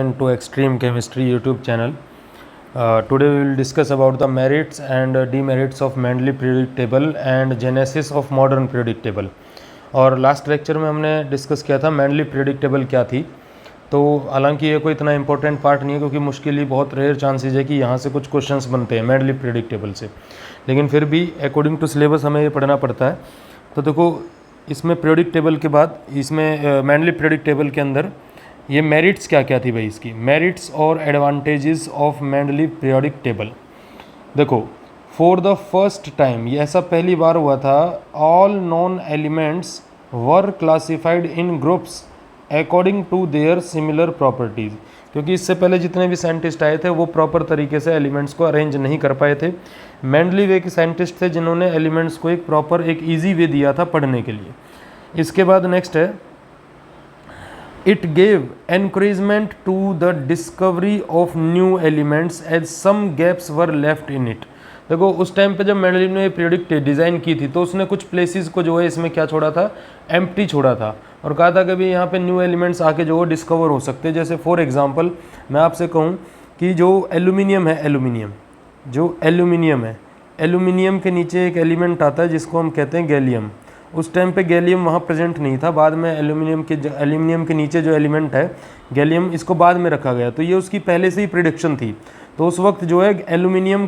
To Extreme Chemistry YouTube channel. Today we will discuss about the merits and demerits of Mendeleev periodic table and genesis of modern periodic table. और last lecture में हमने discuss किया था Mendeleev periodic table क्या थी। तो हालांकि ये कोई इतना इंपॉर्टेंट पार्ट नहीं है क्योंकि मुश्किल ही बहुत रेयर चांसेस है कि यहाँ से कुछ क्वेश्चंस बनते हैं मेंडलीव पीरियोडिक टेबल से, लेकिन फिर भी अकॉर्डिंग टू सिलेबस हमें ये पढ़ना पड़ता है। तो देखो इसमें पीरियोडिक टेबल के बाद इसमें मेंडलीव पीरियोडिक टेबल के अंदर ये मेरिट्स क्या क्या थी भाई, इसकी मेरिट्स और advantages of Mendeleev periodic table. देखो फॉर द फर्स्ट टाइम ये ऐसा पहली बार हुआ था, all known elements were classified in groups according to their similar properties. क्योंकि इससे पहले जितने भी साइंटिस्ट आए थे वो प्रॉपर तरीके से एलिमेंट्स को अरेंज नहीं कर पाए थे। मेंडलीव एक साइंटिस्ट थे जिन्होंने एलिमेंट्स को एक प्रॉपर एक ईजी वे दिया था पढ़ने के लिए। इसके बाद नेक्स्ट है, It gave encouragement to the discovery of new elements as some gaps were left in it। देखो उस टाइम पे जब मेंडलीव ने पीरियोडिक डिज़ाइन की थी तो उसने कुछ प्लेसेस को जो है इसमें क्या छोड़ा था, एम्प्टी छोड़ा था, और कहा था कि भी यहाँ पे न्यू एलिमेंट्स आके जो डिस्कवर हो सकते हैं। जैसे फॉर एग्जांपल मैं आपसे कहूँ कि जो एल्यूमिनियम है, एल्यूमिनियम के नीचे एक एलिमेंट आता है जिसको हम कहते हैं गैलियम। उस टाइम पे गैलियम वहाँ प्रेजेंट नहीं था, बाद में एल्यूमिनियम के नीचे जो एलिमेंट है गैलियम, इसको बाद में रखा गया। तो ये उसकी पहले से ही प्रिडिक्शन थी। तो उस वक्त जो है एल्यूमिनियम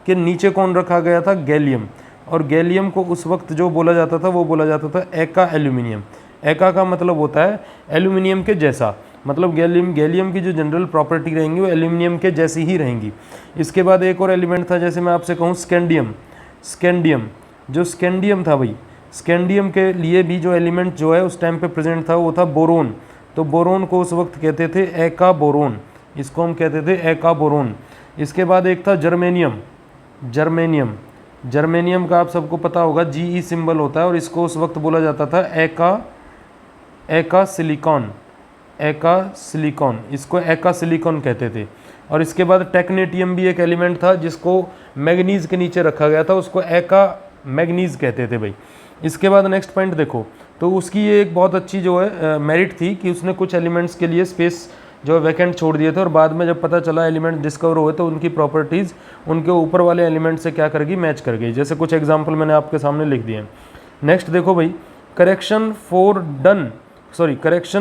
के नीचे कौन रखा गया था, गैलियम। और गैलियम को उस वक्त जो बोला जाता था वो बोला जाता था एका एल्यूमिनियम। एका का मतलब होता है एल्यूमिनियम के जैसा, मतलब गैलियम की जो जनरल प्रॉपर्टी रहेंगी वो एल्यूमिनियम के जैसी ही रहेंगी। इसके बाद एक और एलिमेंट था, जैसे मैं आपसे कहूँ स्कैंडियम। जो स्कैंडियम था भाई, स्कैंडियम के लिए भी जो एलिमेंट जो है उस टाइम पे प्रेजेंट था वो था बोरोन। तो बोरोन को उस वक्त कहते थे एका बोरोन, इसको हम कहते थे एका बोरोन। इसके बाद एक था जर्मेनियम का आप सबको पता होगा GE सिंबल होता है, और इसको उस वक्त बोला जाता था एका सिलिकॉन, इसको एका सिलिकॉन कहते थे। और इसके बाद टेक्नेटियम भी एक एलिमेंट था जिसको मैग्नीज के नीचे रखा गया था, उसको एका मैग्नीज कहते थे भाई। इसके बाद नेक्स्ट पॉइंट देखो, तो उसकी ये एक बहुत अच्छी जो है मेरिट थी कि उसने कुछ एलिमेंट्स के लिए स्पेस जो है वैकेंट छोड़ दिए थे, और बाद में जब पता चला एलिमेंट डिस्कवर हुए तो उनकी प्रॉपर्टीज़ उनके ऊपर वाले एलिमेंट से क्या कर गई, मैच कर गई। जैसे कुछ एग्जांपल मैंने आपके सामने लिख दिए हैं। नेक्स्ट देखो भाई, correction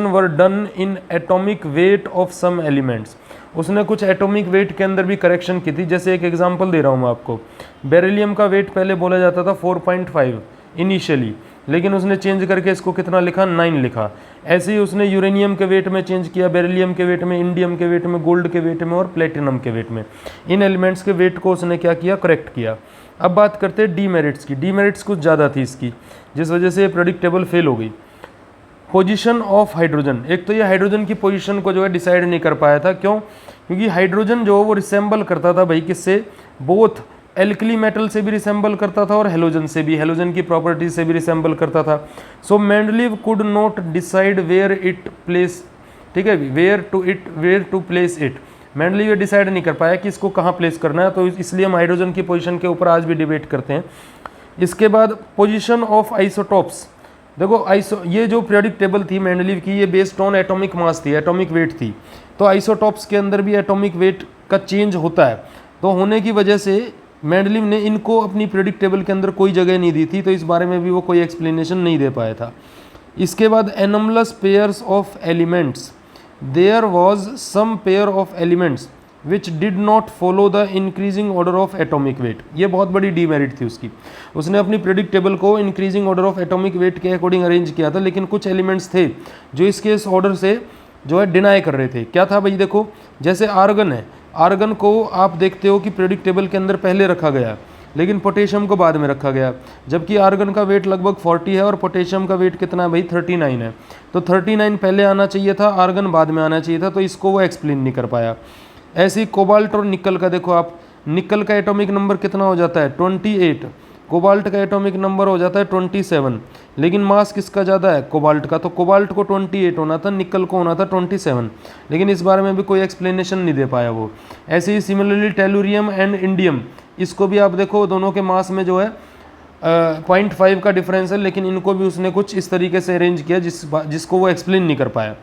were done in atomic weight of some elements. उसने कुछ एटॉमिक वेट के अंदर भी करेक्शन की थी। जैसे एक एग्जांपल दे रहा हूँ मैं आपको, बेरिलियम का वेट पहले बोला जाता था 4.5 इनिशियली, लेकिन उसने चेंज करके इसको कितना लिखा, 9 लिखा। ऐसे ही उसने यूरेनियम के वेट में चेंज किया, बेरिलियम के वेट में, इंडियम के वेट में, गोल्ड के वेट में और प्लेटिनम के वेट में। इन एलिमेंट्स के वेट को उसने क्या किया, करेक्ट किया। अब बात करते हैं डीमेरिट्स की। डीमेरिट्स कुछ ज़्यादा थी इसकी, जिस वजह से ये प्रेडिक्ट टेबल फेल हो गई। पोजीशन ऑफ हाइड्रोजन, एक तो ये हाइड्रोजन की पोजीशन को जो है डिसाइड नहीं कर पाया था। क्यों? क्योंकि हाइड्रोजन जो वो रिसेंबल करता था भाई किससे, बोथ एल्कली मेटल से भी रिसेंबल करता था और हेलोजन से भी, हेलोजन की प्रॉपर्टीज से भी रिसेंबल करता था। So Mendeleev could not decide where it place, ठीक है, where to place it. Mendeleev ये डिसाइड नहीं कर पाया कि इसको कहाँ प्लेस करना है, तो इसलिए हम हाइड्रोजन की पोजीशन के ऊपर आज भी डिबेट करते हैं। इसके बाद पोजीशन ऑफ आइसोटॉप्स। देखो ये जो पीरियोडिक टेबल थी मेंडलीव की, ये बेस्ड ऑन एटॉमिक मास थी, एटॉमिक वेट थी। तो आइसोटॉप्स के अंदर भी एटॉमिक वेट का चेंज होता है, तो होने की वजह से मेंडलीव ने इनको अपनी पीरियोडिक टेबल के अंदर कोई जगह नहीं दी थी, तो इस बारे में भी वो कोई एक्सप्लेनेशन नहीं दे पाया था। इसके बाद anomalous pairs of elements, there was some pair of elements which did not follow the increasing order of atomic weight. ये बहुत बड़ी डीमेरिट थी उसकी। उसने अपनी प्रेडिक्ट टेबल को increasing order of atomic weight के अकॉर्डिंग अरेंज किया था, लेकिन कुछ एलिमेंट्स थे जो इसके इस ऑर्डर से जो है डिनाई कर रहे थे। क्या था भाई, देखो जैसे आर्गन है, आर्गन को आप देखते हो कि प्रेडिक्ट टेबल के अंदर पहले रखा गया, लेकिन पोटेशियम को बाद में रखा गया, जबकि आर्गन का वेट लगभग 40 है और पोटेशियम का वेट कितना है भाई, 39 है। तो 39 पहले आना चाहिए था, आर्गन बाद में आना चाहिए था, तो इसको वो एक्सप्लेन नहीं कर पाया। ऐसे ही कोबाल्ट और निकल का देखो आप, निकल का एटॉमिक नंबर कितना हो जाता है, 28, कोबाल्ट का एटॉमिक नंबर हो जाता है 27, लेकिन मास किसका ज़्यादा है, कोबाल्ट का। तो कोबाल्ट को 28 होना था, निकल को होना था 27, लेकिन इस बारे में भी कोई एक्सप्लेनेशन नहीं दे पाया वो। ऐसे ही सिमिलरली टेलुरियम एंड इंडियम, इसको भी आप देखो दोनों के मास में जो है 0.5 का डिफरेंस है, लेकिन इनको भी उसने कुछ इस तरीके से अरेंज किया जिसको वो एक्सप्लेन नहीं कर पाया।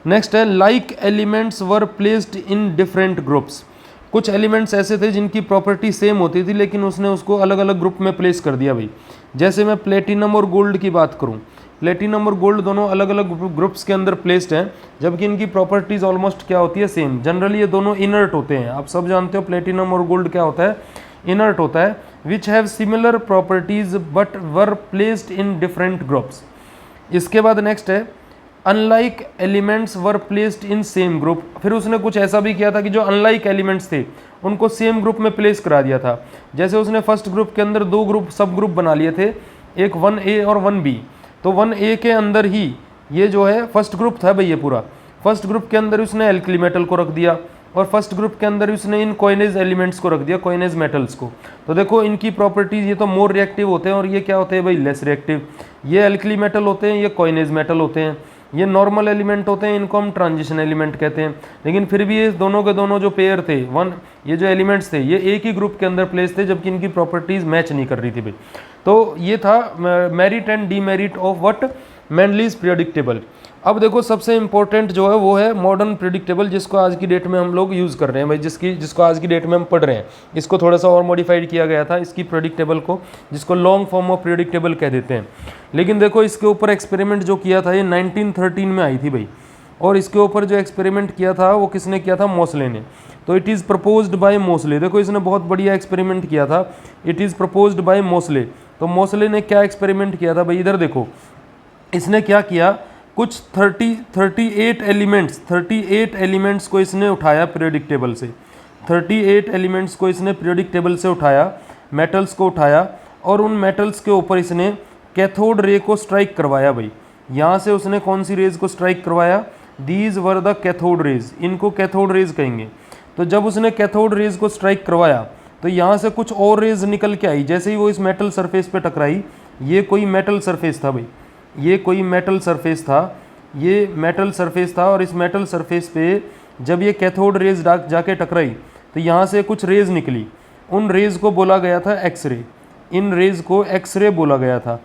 नेक्स्ट है like elements were placed in different groups. कुछ एलिमेंट्स ऐसे थे जिनकी प्रॉपर्टी सेम होती थी लेकिन उसने उसको अलग अलग ग्रुप में प्लेस कर दिया भाई। जैसे मैं प्लेटिनम और गोल्ड की बात करूं, प्लेटिनम और गोल्ड दोनों अलग अलग ग्रुप्स के अंदर प्लेस्ड हैं, जबकि इनकी प्रॉपर्टीज ऑलमोस्ट क्या होती है, सेम। जनरली ये दोनों इनर्ट होते हैं, आप सब जानते हो प्लेटिनम और गोल्ड क्या होता है, इनर्ट होता है। Which have similar properties but were placed in different groups. इसके बाद नेक्स्ट है unlike elements were placed in same group. फिर उसने कुछ ऐसा भी किया था कि जो अनलाइक एलिमेंट्स थे उनको सेम ग्रुप में प्लेस करा दिया था। जैसे उसने फर्स्ट ग्रुप के अंदर दो ग्रुप सब ग्रुप बना लिए थे, एक 1A और 1B। तो 1A के अंदर ही ये जो है फर्स्ट ग्रुप था भाई, ये पूरा फर्स्ट ग्रुप के अंदर उसने एल्कली मेटल को रख दिया और फर्स्ट ग्रुप के अंदर उसने इन कॉइनेज एलिमेंट्स को रख दिया, कॉइनेज मेटल्स को। तो देखो इनकी प्रॉपर्टीज, ये तो मोर रिएक्टिव होते हैं और ये क्या होते हैं भाई, लेस रिएक्टिव। ये एल्कली मेटल होते हैं, ये कॉइनेज मेटल होते हैं। ये नॉर्मल एलिमेंट होते हैं, इनको हम ट्रांजिशन एलिमेंट कहते हैं। लेकिन फिर भी ये दोनों के दोनों जो पेयर थे, ये जो एलिमेंट्स थे ये एक ही ग्रुप के अंदर प्लेस थे, जबकि इनकी प्रॉपर्टीज मैच नहीं कर रही थी भाई। तो ये था merit and demerit of what, Mendeleev's periodic table. अब देखो सबसे इंपॉर्टेंट जो है वो है मॉडर्न पीरियोडिक टेबल, जिसको आज की डेट में हम लोग यूज़ कर रहे हैं भाई, जिसको आज की डेट में हम पढ़ रहे हैं। इसको थोड़ा सा और मॉडिफाइड किया गया था इसकी पीरियोडिक टेबल को, जिसको long form of periodic table कह देते हैं। लेकिन देखो इसके ऊपर एक्सपेरिमेंट जो किया था ये 1913 में आई थी भाई, और इसके ऊपर जो एक्सपेरिमेंट किया था वो किसने किया था, मोसले ने। तो it is proposed by Mosle. देखो इसने बहुत बढ़िया एक्सपेरिमेंट किया था, it is proposed by Mosle. तो मोसले ने क्या एक्सपेरिमेंट किया था भाई, इधर देखो इसने क्या किया, कुछ 38 एलिमेंट्स को इसने उठाया पीरियोडिक टेबल से। 38 एलिमेंट्स को इसने पीरियोडिक टेबल से उठाया, मेटल्स को उठाया, और उन मेटल्स के ऊपर इसने कैथोड रे को स्ट्राइक करवाया भाई। यहाँ से उसने कौन सी रेज को स्ट्राइक करवाया, these were the cathode rays, इनको कैथोड रेज कहेंगे। तो जब उसने कैथोड रेज को स्ट्राइक करवाया तो यहाँ से कुछ और रेज निकल के आई। जैसे ही वो इस मेटल सरफेस पे टकराई, ये कोई मेटल सरफेस था भाई, ये कोई मेटल सरफेस था, ये मेटल सरफेस था, और इस मेटल सरफेस पे जब ये कैथोड रेज जाके टकराई तो यहाँ से कुछ रेज निकली। उन रेज को बोला गया था एक्सरे, इन रेज को एक्सरे बोला गया था।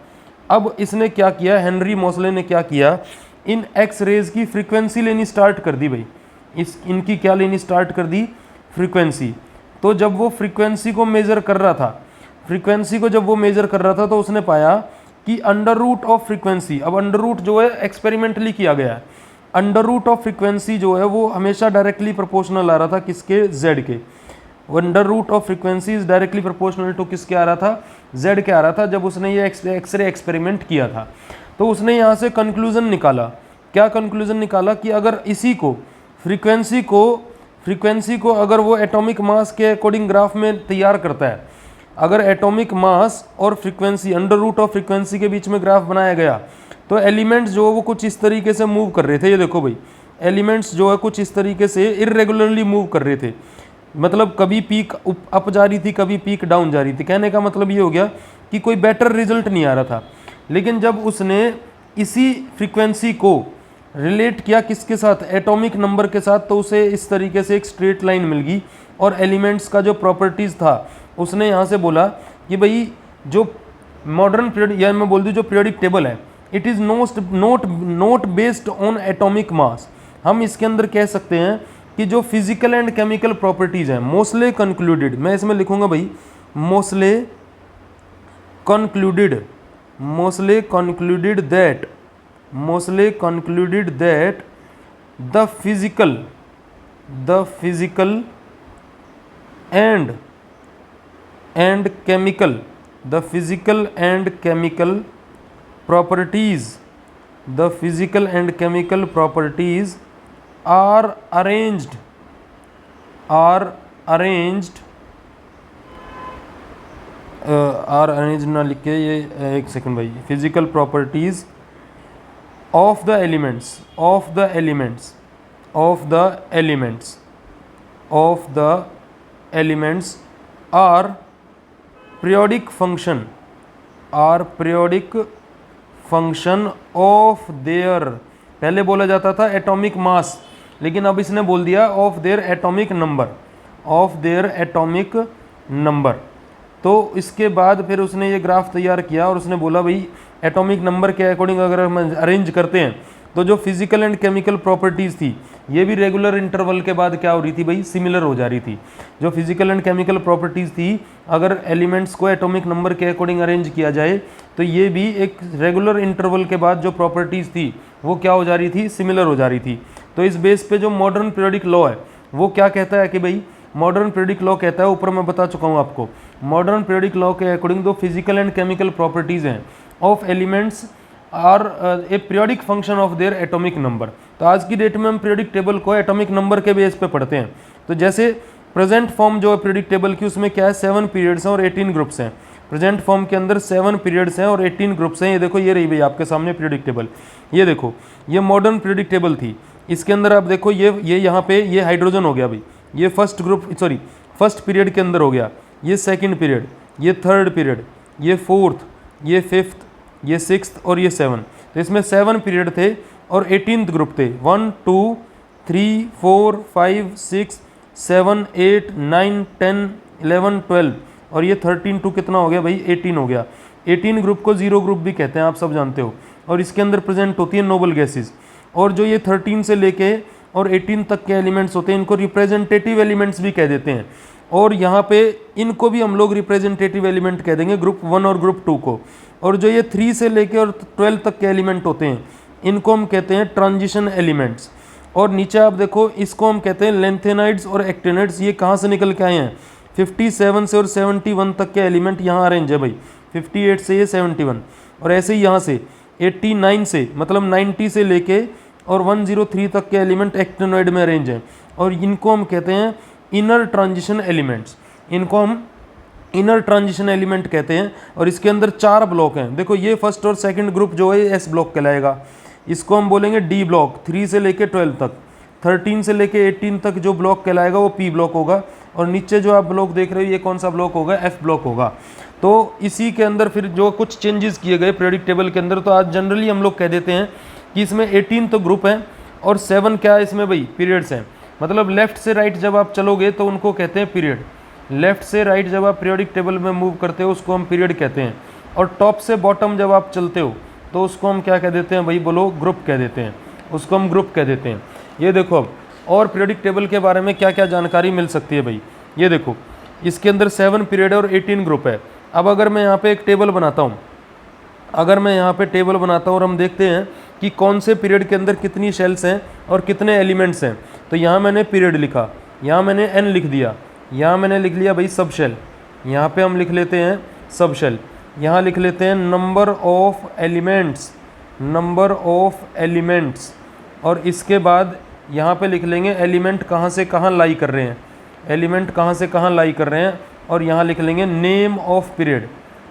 अब इसने क्या किया, हेनरी मोसले ने क्या किया, इन एक्स रेज की फ्रीक्वेंसी लेनी स्टार्ट कर दी भाई। इनकी क्या लेनी स्टार्ट कर दी, फ्रीक्वेंसी। तो जब वो फ्रीक्वेंसी को मेज़र कर रहा था, तो उसने पाया कि अंडर रूट ऑफ फ्रीक्वेंसी, अब अंडर रूट जो है एक्सपेरिमेंटली किया गया है, अंडर रूट ऑफ फ्रीक्वेंसी जो है वो हमेशा डायरेक्टली प्रोपोर्शनल आ रहा था किसके, जेड के। Under root of frequency is directly proportional to किसके आ रहा था, जेड के आ रहा था, जब उसने ये एक्सरे एक्सपेरिमेंट किया था। तो उसने यहाँ से कंक्लूजन निकाला, क्या कंक्लूजन निकाला कि अगर इसी को फ्रीक्वेंसी को अगर वो एटॉमिक मास के अकॉर्डिंग ग्राफ में तैयार करता है, अगर एटॉमिक मास और frequency, under root of frequency के बीच में ग्राफ बनाया गया, तो एलिमेंट्स जो वो कुछ इस तरीके से मूव कर रहे थे। ये देखो भाई, एलिमेंट्स जो है कुछ इस तरीके से इरेगुलरली मूव कर रहे थे, मतलब कभी पीक अप जा रही थी, कभी पीक डाउन जा रही थी। कहने का मतलब ये हो गया कि कोई बेटर रिजल्ट नहीं आ रहा था। लेकिन जब उसने इसी फ्रीक्वेंसी को रिलेट किया किसके साथ, एटॉमिक नंबर के साथ, तो उसे इस तरीके से एक स्ट्रेट लाइन मिल गई, और एलिमेंट्स का जो प्रॉपर्टीज़ था उसने यहाँ से बोला कि भाई जो मॉडर्न पीरियड, या मैं बोल दूँ जो पीरियोडिक टेबल है, it is not based on atomic mass. हम इसके अंदर कह सकते हैं कि जो फिजिकल एंड केमिकल प्रॉपर्टीज़ हैं, मोसले कंक्लूडेड, मैं इसमें लिखूंगा भाई Moseley concluded that the physical and chemical properties are arranged ना लिख के, ये एक सेकंड भाई, physical properties of the elements are periodic function of their, पहले बोला जाता था एटॉमिक मास, लेकिन अब इसने बोल दिया ऑफ देयर एटॉमिक नंबर। तो इसके बाद फिर उसने ये ग्राफ तैयार किया और उसने बोला भाई एटॉमिक नंबर के अकॉर्डिंग अगर हम अरेंज करते हैं तो जो फिजिकल एंड केमिकल प्रॉपर्टीज़ थी ये भी रेगुलर इंटरवल के बाद क्या हो रही थी भाई, सिमिलर हो जा रही थी। जो फिजिकल एंड केमिकल प्रॉपर्टीज़ थी, अगर एलिमेंट्स को एटॉमिक नंबर के अकॉर्डिंग अरेंज किया जाए तो ये भी एक रेगुलर इंटरवल के बाद जो प्रॉपर्टीज़ थी वो क्या हो जा रही थी, सिमिलर हो जा रही थी। तो इस बेस पे जो मॉडर्न पीरियोडिक लॉ है वो क्या कहता है कि भाई, मॉडर्न पीरियोडिक लॉ कहता है, ऊपर मैं बता चुका हूँ आपको, मॉडर्न पीरियोडिक लॉ के अकॉर्डिंग दो फिजिकल एंड केमिकल प्रॉपर्टीज़ हैं of elements are a periodic function of their atomic number. तो आज की डेट में हम पीरियोडिक टेबल को एटॉमिक नंबर के बेस पे पढ़ते हैं। तो जैसे प्रेजेंट फॉर्म जो है पीरियोडिक टेबल की, उसमें क्या है, 7 पीरियड्स हैं और 18 ग्रुप्स हैं। प्रेजेंट फॉर्म के अंदर 7 पीरियड्स हैं और 18 ग्रुप्स हैं। ये देखो, ये रही भाई आपके सामने पीरियोडिक टेबल। ये देखो, ये मॉडर्न पीरियोडिक टेबल थी। इसके अंदर आप देखो, ये यहाँ पे ये हाइड्रोजन हो गया भाई, ये first group, sorry first period के अंदर हो गया, ये सेकंड पीरियड, ये थर्ड पीरियड, ये फोर्थ, ये फिफ्थ, ये सिक्स्थ और ये 7। तो इसमें 7 पीरियड थे और 18th ग्रुप थे। 1 2 3 4 5 6 7 8 9 10 11 12 और ये 13 टू कितना हो गया भाई, 18 हो गया। 18 ग्रुप को जीरो ग्रुप भी कहते हैं, आप सब जानते हो। और इसके अंदर प्रेजेंट होती है नोबल गैसेस। और जो ये 13 से लेके और 18 तक के एलिमेंट्स होते हैं, इनको रिप्रेजेंटेटिव एलिमेंट्स भी कह देते हैं। और यहाँ पे इनको भी हम लोग रिप्रेजेंटेटिव एलिमेंट कह देंगे, ग्रुप 1 और ग्रुप 2 को। और जो ये 3 से लेके और 12 तक के एलिमेंट होते हैं, इनको हम कहते हैं ट्रांजिशन एलिमेंट्स। और नीचे आप देखो, इसको हम कहते हैं लेंथेनाइड्स और एक्टेनाइड्स। ये कहाँ से निकल के आए हैं, 57 से और 71 तक के एलिमेंट यहाँ अरेंज है भाई, 58 से ये 71। और ऐसे ही यहाँ से 89 से, मतलब 90 से लेके और 103 तक के एलिमेंट एक्टेनॉइड में अरेंज हैं। और इनको हम कहते हैं इनर ट्रांजिशन एलिमेंट्स। इनको हम इनर ट्रांजिशन एलिमेंट कहते हैं। और इसके अंदर 4 ब्लॉक हैं। देखो, ये फर्स्ट और सेकंड ग्रुप जो है एस ब्लॉक कहलाएगा, इसको हम बोलेंगे डी ब्लॉक। 3 से लेके 12 तक, 13 से लेके 18 तक जो ब्लॉक कहलाएगा वो पी ब्लॉक होगा। और नीचे जो आप ब्लॉक देख रहे हो, ये कौन सा ब्लॉक होगा, एफ ब्लॉक होगा। तो इसी के अंदर फिर जो कुछ चेंजेस किए गए पीरियोडिक टेबल के अंदर, तो आज जनरली हम लोग कह देते हैं कि इसमें 18 तो ग्रुप हैं और 7 क्या है इसमें भाई, पीरियड्स हैं। मतलब लेफ्ट से राइट जब आप चलोगे तो उनको कहते हैं पीरियड। लेफ्ट से राइट जब आप पीरियोडिक टेबल में मूव करते हो उसको हम पीरियड कहते हैं। और टॉप से बॉटम जब आप चलते हो तो उसको हम क्या कह देते हैं भाई, बोलो, ग्रुप कह देते हैं। उसको हम ग्रुप कह देते हैं। ये देखो अब, और पीरियोडिक टेबल के बारे में क्या क्या जानकारी मिल सकती है भाई। ये देखो, इसके अंदर 7 पीरियड और 18 ग्रुप है। अब अगर मैं यहाँ पे एक टेबल बनाता हूँ, अगर मैं यहाँ पे टेबल बनाता हूँ और हम देखते हैं कि कौन से पीरियड के अंदर कितनी शेल्स हैं और कितने एलिमेंट्स हैं। तो यहाँ मैंने पीरियड लिखा, यहाँ मैंने एन लिख दिया, यहाँ मैंने लिख लिया भाई सब शेल। यहाँ पे हम लिख लेते हैं सब शेल। यहाँ लिख लेते हैं number of elements, number of elements. और इसके बाद यहाँ पे लिख लेंगे एलिमेंट कहाँ से कहाँ लाई कर रहे हैं, एलिमेंट कहाँ से कहाँ लाई कर रहे हैं। और यहाँ लिख लेंगे name of period,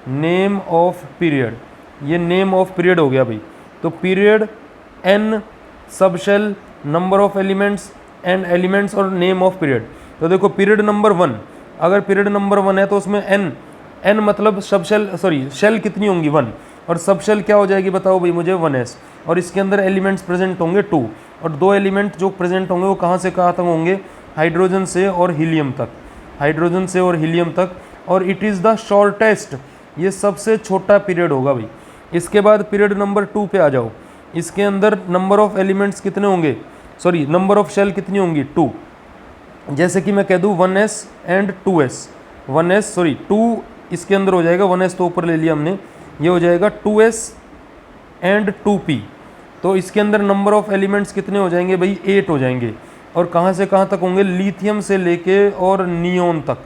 name of period. ये नेम ऑफ पीरियड हो गया भाई। तो period, N, subshell, number of elements and elements और नेम ऑफ पीरियड। तो देखो, पीरियड नंबर 1, अगर पीरियड नंबर 1 है तो उसमें एन मतलब सब शेल, सॉरी शेल कितनी होंगी, 1। और सब शेल क्या हो जाएगी बताओ भाई मुझे, 1s। और इसके अंदर एलिमेंट्स प्रेजेंट होंगे 2। और 2 एलिमेंट जो प्रेजेंट होंगे वो कहाँ से कहाँ तक होंगे, हाइड्रोजन से और हीलियम तक, हाइड्रोजन से और हीलियम तक। और इट इज़ द शॉर्टेस्ट, ये सबसे छोटा पीरियड होगा भाई। इसके बाद पीरियड नंबर 2 पे आ जाओ। इसके अंदर नंबर ऑफ एलिमेंट्स कितने होंगे, सॉरी नंबर ऑफ शेल कितनी होंगी, 2। जैसे कि मैं कह दूँ 1s and 2s, 1s sorry 2 इसके अंदर हो जाएगा, 1s तो ऊपर ले लिया हमने, ये हो जाएगा 2s एंड 2p। तो इसके अंदर नंबर ऑफ एलिमेंट्स कितने हो जाएंगे भाई, 8 हो जाएंगे। और कहाँ से कहाँ तक होंगे, लिथियम से लेके और नियोन तक,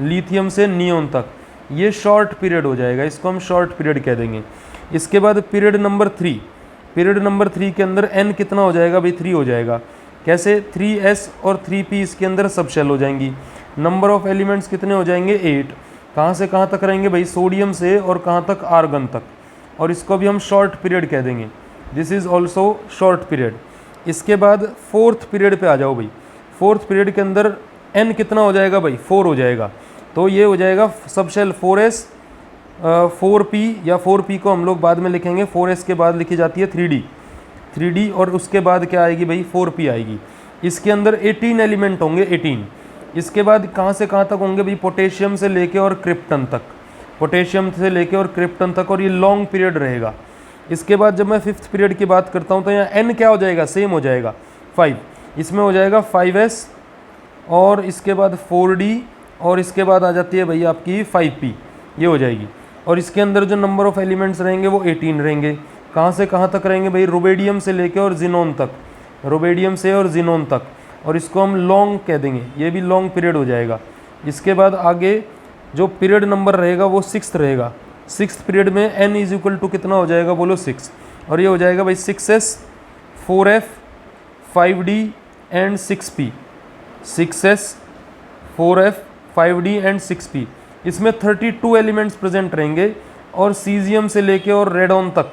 लिथियम से नियोन तक। ये शॉर्ट पीरियड हो जाएगा, इसको हम शॉर्ट पीरियड कह देंगे। इसके बाद पीरियड नंबर 3, पीरियड नंबर 3 के अंदर n कितना हो जाएगा भाई, 3 हो जाएगा। कैसे, 3s और 3p इसके अंदर सब शेल हो जाएंगी। नंबर ऑफ एलिमेंट्स कितने हो जाएंगे, 8। कहाँ से कहाँ तक रहेंगे भाई, सोडियम से और कहाँ तक, आर्गन तक। और इसको भी हम शॉर्ट पीरियड कह देंगे, this is also short period. इसके बाद 4th पीरियड पे आ जाओ भाई। 4th पीरियड के अंदर n कितना हो जाएगा भाई, 4 हो जाएगा। तो ये हो जाएगा सब शेल 4s, 4p, या 4p को हम लोग बाद में लिखेंगे, 4s के बाद लिखी जाती है 3d, और उसके बाद क्या आएगी भाई, 4p आएगी। इसके अंदर 18 एलिमेंट होंगे, 18। इसके बाद कहाँ से कहाँ तक होंगे भाई, पोटेशियम से लेके और क्रिप्टन तक, पोटेशियम से लेके और क्रिप्टन तक। और ये लॉन्ग पीरियड रहेगा, इसके बाद जब मैं फिफ्थ पीरियड की बात करता हूँ तो यहाँ n क्या हो जाएगा, सेम हो जाएगा 5, इसमें हो जाएगा 5s और इसके बाद 4d और इसके बाद आ जाती है भैया आपकी 5p, ये हो जाएगी। और इसके अंदर जो नंबर ऑफ एलिमेंट्स रहेंगे वो 18 रहेंगे। कहाँ से कहाँ तक रहेंगे भाई, रुबेडियम से लेके और जिनोन तक, रुबेडियम से और जिनोन तक, और इसको हम लॉन्ग कह देंगे, ये भी लॉन्ग पीरियड हो जाएगा। इसके बाद आगे जो पीरियड नंबर रहेगा वो 6th रहेगा। 6th पीरियड में n इज इक्वल टू कितना हो जाएगा, बोलो 6, और ये हो जाएगा भाई 6s 4f 5d and 6p, 6s 4f 5d and 6p। इसमें 32 एलिमेंट्स प्रेजेंट रहेंगे और सीजियम से लेके और रेडॉन तक,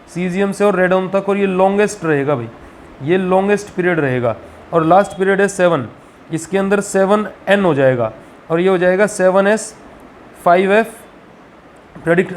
सीजियम से और रेडॉन तक, और ये लॉन्गेस्ट रहेगा भाई, ये लॉन्गेस्ट पीरियड रहेगा। और लास्ट पीरियड है 7, इसके अंदर 7n हो जाएगा और ये हो जाएगा 7s 5f। Predict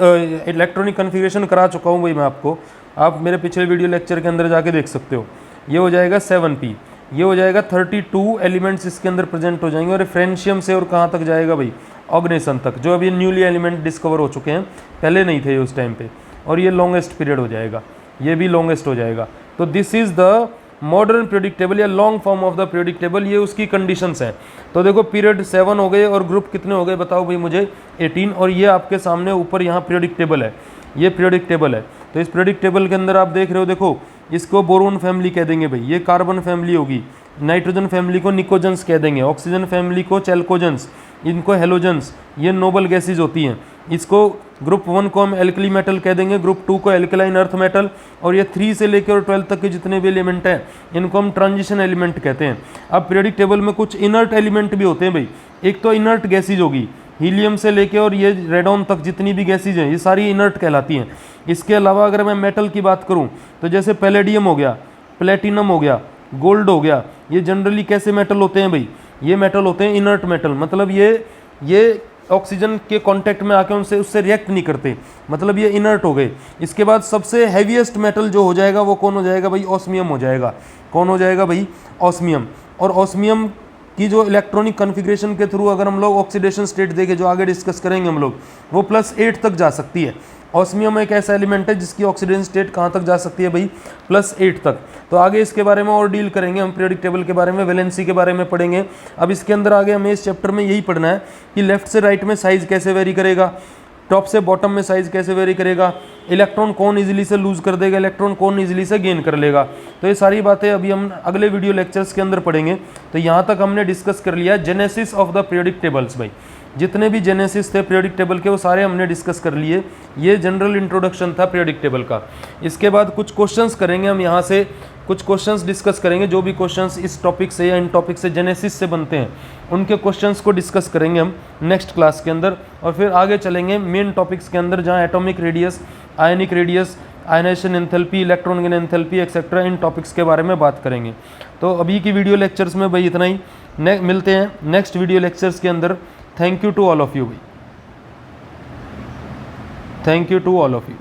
electronic configuration करा चुका हूँ भाई मैं आपको, आप मेरे पिछले वीडियो लेक्चर के अंदर जाके देख सकते हो। ये हो जाएगा 7p, ये हो जाएगा 32 एलिमेंट्स इसके अंदर प्रेजेंट हो जाएंगे। और फ्रेंशियम से और कहाँ तक जाएगा भाई, ऑर्गेनेसन तक, जो अभी न्यूली एलिमेंट डिस्कवर हो चुके हैं, पहले नहीं थे उस टाइम पे। और ये लॉन्गेस्ट पीरियड हो जाएगा, ये भी लॉन्गेस्ट हो जाएगा। तो this is the modern periodic table या long form of the periodic table, ये उसकी कंडीशंस हैं। तो देखो पीरियड 7 हो गए और ग्रुप कितने हो गए बताओ भाई मुझे, 18। और ये आपके सामने ऊपर यहाँ पीरियडिक टेबल है, ये पीरियडिक टेबल है। तो इस पीरियडिक टेबल के अंदर आप देख रहे हो, देखो इसको बोरोन फैमिली कह देंगे भाई, ये कार्बन फैमिली होगी, नाइट्रोजन फैमिली को निकोजेंस कह देंगे, ऑक्सीजन फैमिली को चैल्कोजेंस, इनको हेलोजेंस, ये नोबल गैसेज होती हैं। इसको ग्रुप 1 को हम एल्कली मेटल कह देंगे, ग्रुप 2 को एल्कलाइन अर्थ मेटल, और ये 3 से लेकर और 12 तक के जितने भी एलिमेंट हैं इनको हम ट्रांजिशन एलिमेंट कहते हैं। अब पीरियडिक टेबल में कुछ इनर्ट एलिमेंट भी होते हैं भाई, एक तो इनर्ट गैसेज होगी, हीलियम से लेके और ये रेडॉन तक जितनी भी गैसेज हैं ये सारी इनर्ट कहलाती हैं। इसके अलावा अगर मैं मेटल की बात करूं तो जैसे पैलेडियम हो गया, प्लेटिनम हो गया, गोल्ड हो गया, ये जनरली कैसे मेटल होते हैं भाई, ये मेटल होते हैं इनर्ट मेटल, मतलब ये ऑक्सीजन के कांटेक्ट में आके उनसे उससे रिएक्ट नहीं करते, मतलब ये इनर्ट हो गए। इसके बाद सबसे हैवीएस्ट मेटल जो हो जाएगा वो कौन हो जाएगा भाई, ऑस्मियम हो जाएगा। कौन हो जाएगा भाई, ऑस्मियम। और ऑस्मियम की जो इलेक्ट्रॉनिक कॉन्फ़िगरेशन के थ्रू अगर हम लोग ऑक्सीडेशन स्टेट देखें, जो आगे डिस्कस करेंगे हम लोग, वो +8 तक जा सकती है। ऑस्मियम एक ऐसा एलिमेंट है जिसकी ऑक्सीडेशन स्टेट कहाँ तक जा सकती है भाई, +8 तक। तो आगे इसके बारे में और डील करेंगे हम, पीरियडिक टेबल के बारे में, वैलेंसी के बारे में पढ़ेंगे। अब इसके अंदर आगे हमें इस चैप्टर में यही पढ़ना है कि लेफ्ट से राइट में साइज़ कैसे वेरी करेगा, टॉप से बॉटम में साइज़ कैसे वेरी करेगा, इलेक्ट्रॉन कौन इजीली से लूज़ कर देगा, इलेक्ट्रॉन कौन इजीली से गेन कर लेगा। तो ये सारी बातें अभी हम अगले वीडियो लेक्चर्स के अंदर पढ़ेंगे। तो यहाँ तक हमने डिस्कस कर लिया genesis of the periodic tables भाई, जितने भी जेनेसिस थे पीरियडिक टेबल के वो सारे हमने डिस्कस कर लिए। ये जनरल इंट्रोडक्शन था पीरियडिक टेबल का। इसके बाद कुछ क्वेश्चंस करेंगे हम, यहाँ से कुछ क्वेश्चंस डिस्कस करेंगे, जो भी क्वेश्चंस इस टॉपिक से या इन टॉपिक से जेनेसिस से बनते हैं उनके क्वेश्चंस को डिस्कस करेंगे हम नेक्स्ट क्लास के अंदर। और फिर आगे चलेंगे मेन टॉपिक्स के अंदर, जहाँ atomic radius, ionic radius, ionisation enthalpy, electron gain enthalpy etcetera, इन टॉपिक्स के बारे में बात करेंगे। तो अभी की वीडियो लेक्चर्स में भाई इतना ही, मिलते हैं नेक्स्ट वीडियो लेक्चर्स के अंदर। Thank you to all of you भाई, thank you to all of you.